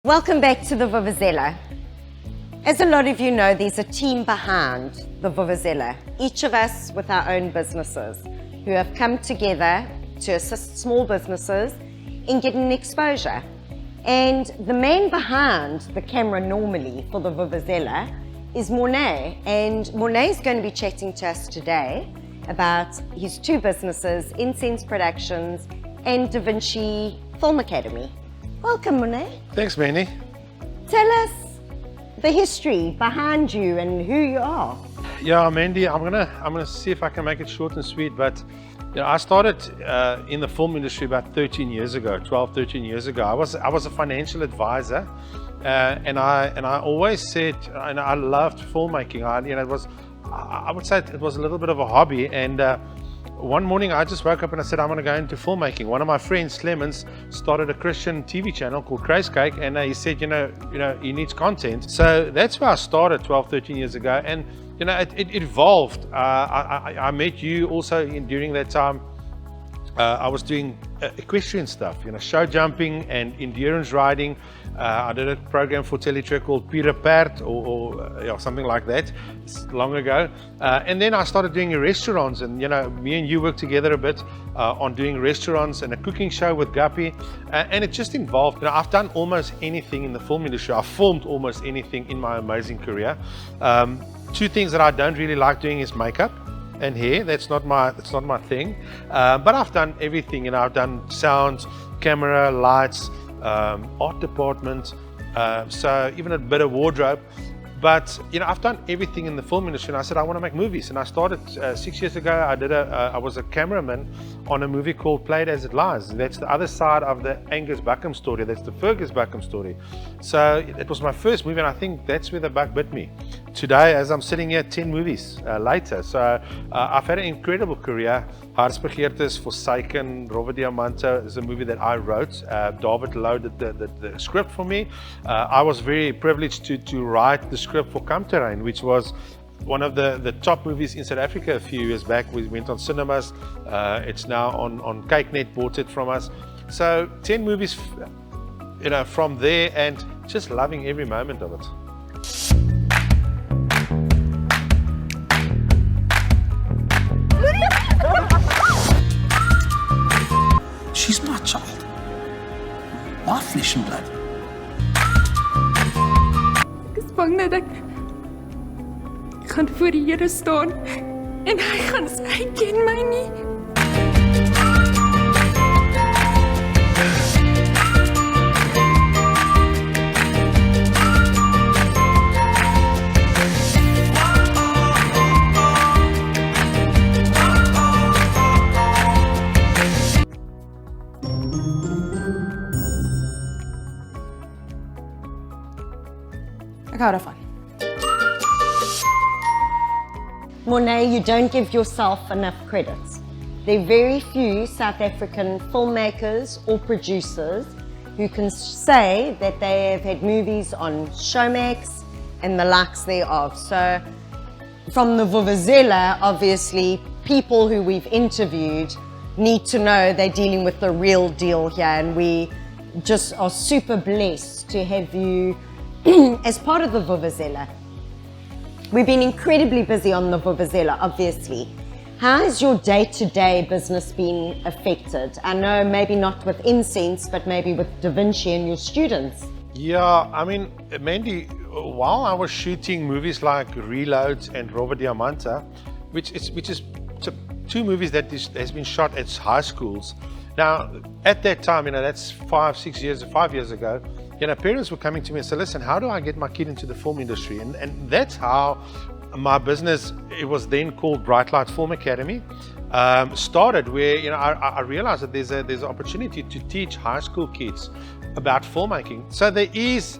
Welcome back to the Vuvuzela. As a lot of you know, there's a team behind the Vuvuzela, each of us with our own businesses who have come together to assist small businesses in getting exposure. And the man behind the camera normally for the Vuvuzela is Mornay, and Mornay is going to be chatting to us today about his two businesses, Incense Productions and Davinci Film Academy. Welcome, Mornay. Thanks, Mandy. Tell us the history behind you and who you are. Yeah, Mandy, I'm gonna see if I can make it short and sweet. But I started in the film industry about 13 years ago, 12, 13 years ago. I was a financial advisor, and I always said, and I loved filmmaking. I would say it was a little bit of a hobby. And one morning I just woke up and I said, I'm going to go into filmmaking. One of my friends, Clemens, started a Christian TV channel called Craze Cake, and he said, you know, he needs content. So that's where I started 12, 13 years ago, and it evolved. I met you also during that time. I was doing equestrian stuff, show jumping and endurance riding. I did a program for Teletrek called Pure Pert or something like that. It's long ago. And then I started doing restaurants, and me and you worked together a bit on doing restaurants and a cooking show with Guppy. And it just involved, I've done almost anything in the film industry. I've filmed almost anything in my amazing career. Two things that I don't really like doing is makeup and hair. That's not my thing. But I've done everything. I've done sound, camera, lights, art department, so even a bit of wardrobe. But I've done everything in the film industry, and I said I want to make movies. And I started 6 years ago. I was a cameraman on a movie called Play It As It Lies. That's the other side of the Angus Buckham story. That's the Fergus Buckham story. So it was my first movie, and I think that's where the bug bit me. Today, as I'm sitting here, 10 movies later. So I've had an incredible career. Hartsbegeertes, Forsaken, Robert Diamante is a movie that I wrote. David loaded the script for me. I was very privileged to write the script for Come Terrain, which was one of the top movies in South Africa a few years back. We went on cinemas. It's now on CakeNet, bought it from us. So 10 movies, from there, and just loving every moment of it. She's my child, my flesh and blood. Ek is bang dat ek gaan voor die Here staan en hy ken my nie. Ek hou daarvan. Mornay, you don't give yourself enough credit. There are very few South African filmmakers or producers who can say that they have had movies on Showmax and the likes thereof. So from the Vuvuzela, obviously, people who we've interviewed need to know they're dealing with the real deal here, and we just are super blessed to have you as part of the Vuvuzela. We've been incredibly busy on the Vuvuzela, obviously. How has your day-to-day business been affected? I know maybe not with Incense, but maybe with Davinci and your students. Yeah, I mean, Mandy, while I was shooting movies like Reload and Robert Diamante, which is two movies that has been shot at high schools. Now, at that time, that's 5 years ago, parents were coming to me and said, listen, how do I get my kid into the film industry? And that's how my business, it was then called Bright Light Film Academy, started, where I realized that there's an opportunity to teach high school kids about filmmaking. So there is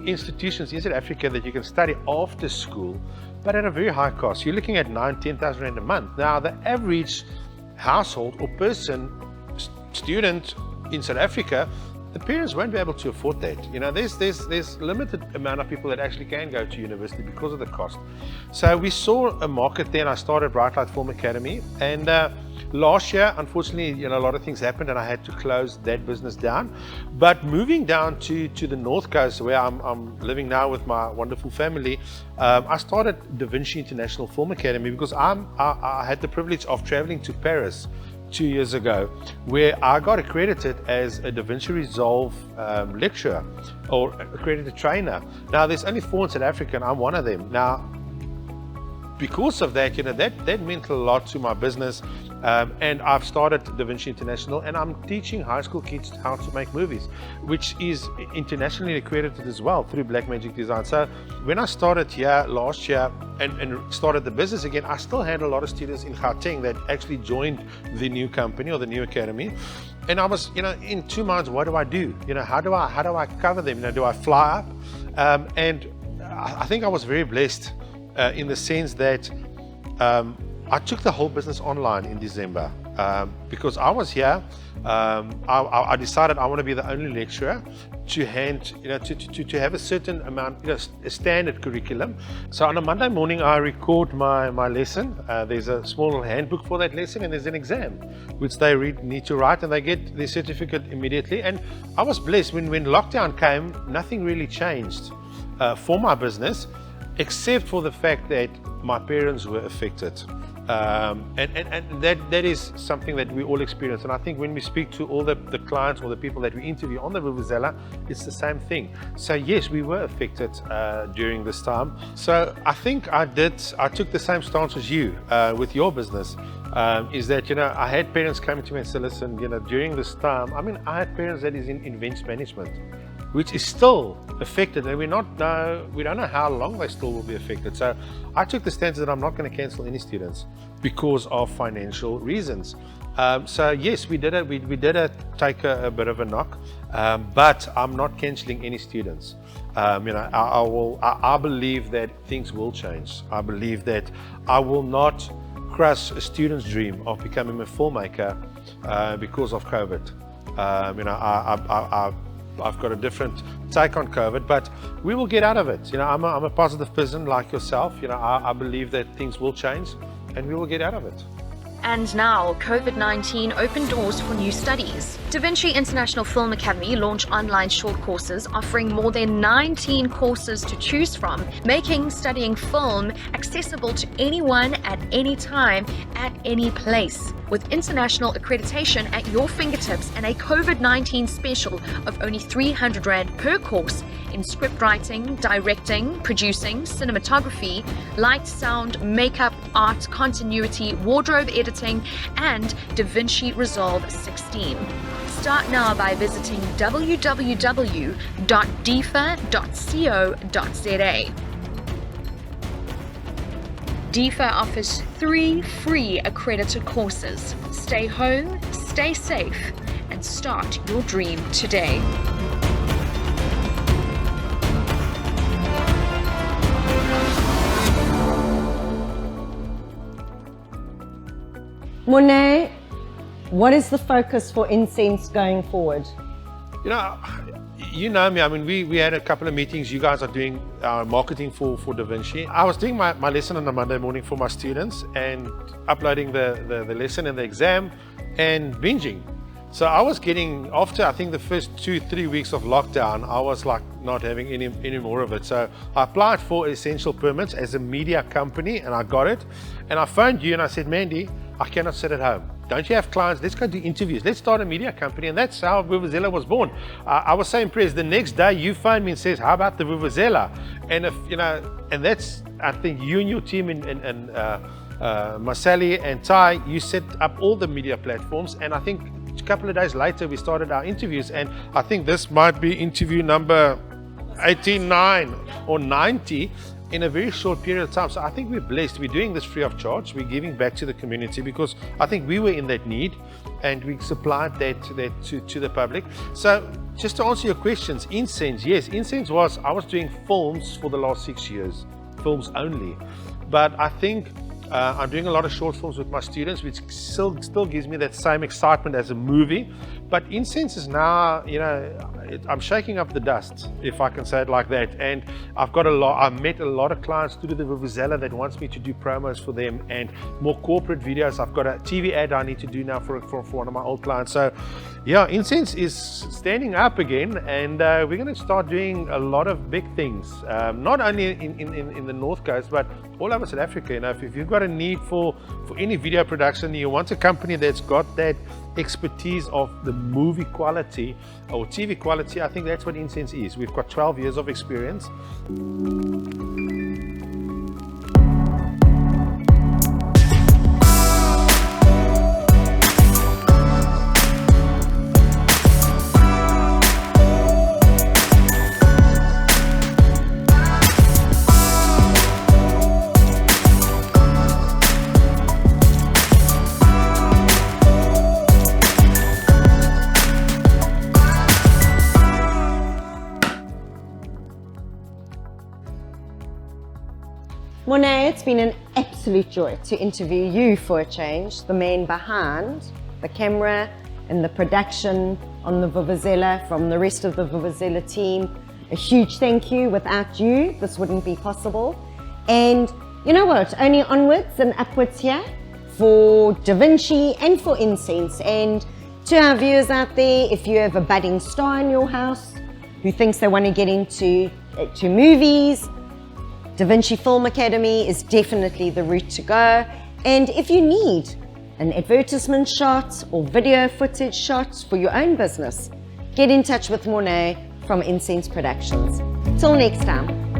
institutions in South Africa that you can study after school, but at a very high cost. You're looking at 9,000-10,000 rand a month. Now, the average household or person, student in South Africa, the parents won't be able to afford that. You know, there's limited amount of people that actually can go to university because of the cost. So we saw a market there, and I started Bright Light Film Academy. And last year, unfortunately, you know, a lot of things happened, and I had to close that business down. But moving down to the North Coast, where I'm living now with my wonderful family, I started Davinci International Film Academy because I had the privilege of traveling to Paris 2 years ago, where I got accredited as a Davinci Resolve lecturer or accredited trainer. Now, there's only 4 in South Africa, and I'm one of them. Now, because of that, you know, that meant a lot to my business, and I've started Davinci International, and I'm teaching high school kids how to make movies, which is internationally accredited as well through Black Magic Design. So when I started here last year and started the business again, I still had a lot of students in Gauteng that actually joined the new company or the new academy. And I was, you know, in 2 months, what do I do? You know, how do I cover them? You know, do I fly up? And I think I was very blessed in the sense that I took the whole business online in December because I was here. I decided I want to be the only lecturer to have a certain amount, you know, a standard curriculum. So on a Monday morning, I record my lesson. There's a small handbook for that lesson, and there's an exam which they need to write, and they get their certificate immediately. And I was blessed when lockdown came. Nothing really changed for my business, except for the fact that my parents were affected. And that is something that we all experience. And I think when we speak to all the clients or the people that we interview on the Vuvuzela, it's the same thing. So yes, we were affected during this time. So I think I took the same stance as you with your business. Is that, you know, I had parents coming to me and say, listen, you know, during this time, I mean, I had parents that is in events management, which is still affected, and we don't know how long they still will be affected. So I took the stance that I'm not going to cancel any students because of financial reasons. So yes, we did take a bit of a knock, but I'm not canceling any students. You know, I believe that things will change. I believe that I will not crush a student's dream of becoming a filmmaker because of COVID. You know, I've got a different take on COVID, but we will get out of it. You know, I'm a positive person like yourself. You know, I believe that things will change and we will get out of it. And now, COVID-19 opened doors for new studies. Davinci International Film Academy launched online short courses offering more than 19 courses to choose from, making studying film accessible to anyone at any time, at any place. With international accreditation at your fingertips and a COVID-19 special of only 300 Rand per course in script writing, directing, producing, cinematography, light, sound, makeup, art, continuity, wardrobe editing, and Davinci Resolve 16. Start now by visiting www.difa.co.za. DIFA offers 3 free accredited courses. Stay home, stay safe, and start your dream today. Monet, what is the focus for Incense going forward? You know me, I mean, we had a couple of meetings. You guys are doing marketing for Davinci. I was doing my lesson on a Monday morning for my students and uploading the lesson and the exam and binging. So I was getting, after I think the first 2-3 weeks of lockdown, I was like not having any more of it. So I applied for essential permits as a media company and I got it. And I phoned you and I said, Mandy, I cannot sit at home. Don't you have clients? Let's go do interviews. Let's start a media company. And that's how Vuvuzela was born. I was so impressed. The next day you phoned me and says, how about the Vuvuzela? And if, you know, and that's, I think you and your team and Masali and Ty, you set up all the media platforms. And I think a couple of days later, we started our interviews. And I think this might be interview number 89 or 90. In a very short period of time. So I think we're blessed. We're doing this free of charge. We're giving back to the community because I think we were in that need and we supplied that to the public. So just to answer your questions, Incense, yes, Incense I was doing films for the last 6 years, films only. But I think I'm doing a lot of short films with my students, which still gives me that same excitement as a movie. But Incense is now, I'm shaking up the dust, if I can say it like that. And I've met a lot of clients through the Vuvuzela that wants me to do promos for them and more corporate videos. I've got a TV ad I need to do now for one of my old clients. So yeah, Incense is standing up again, and we're going to start doing a lot of big things, not only in the North Coast, but all over South Africa. If you've got a need for any video production, you want a company that's got that expertise of the movie quality or TV quality, I think that's what Incense is. We've got 12 years of experience. Monet, it's been an absolute joy to interview you for a change, the man behind the camera and the production on the Vuvuzela from the rest of the Vuvuzela team. A huge thank you. Without you, this wouldn't be possible. And you know what? Only onwards and upwards here for Davinci and for Incense. And to our viewers out there, if you have a budding star in your house who thinks they want to get into movies, Davinci Film Academy is definitely the route to go. And if you need an advertisement shot or video footage shots for your own business, get in touch with Monet from Incense Productions. Till next time.